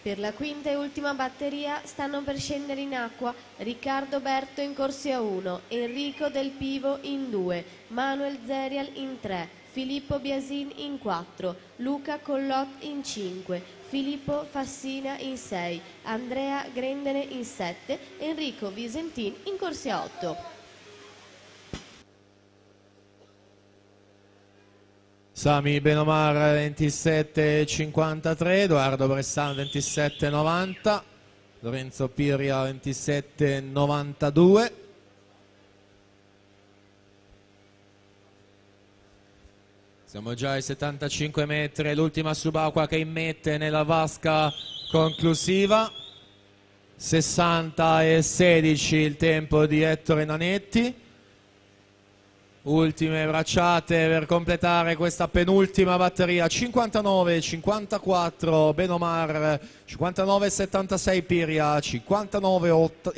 Per la quinta e ultima batteria stanno per scendere in acqua Riccardo Berto in corsia 1, Enrico Del Pivo in 2, Manuel Zerial in 3, Filippo Biasin in 4, Luca Collot in 5, Filippo Fassina in 6, Andrea Grendene in 7, Enrico Visentin in corsia 8. Sami Benomar 27,53, Edoardo Bressan 27,90, Lorenzo Piria 27,92. Siamo già ai 75 metri, l'ultima subacquea che immette nella vasca conclusiva. 60,16 il tempo di Ettore Nanetti. Ultime bracciate per completare questa penultima batteria. 59,54 Benomar, 59,76 Piria, 59,98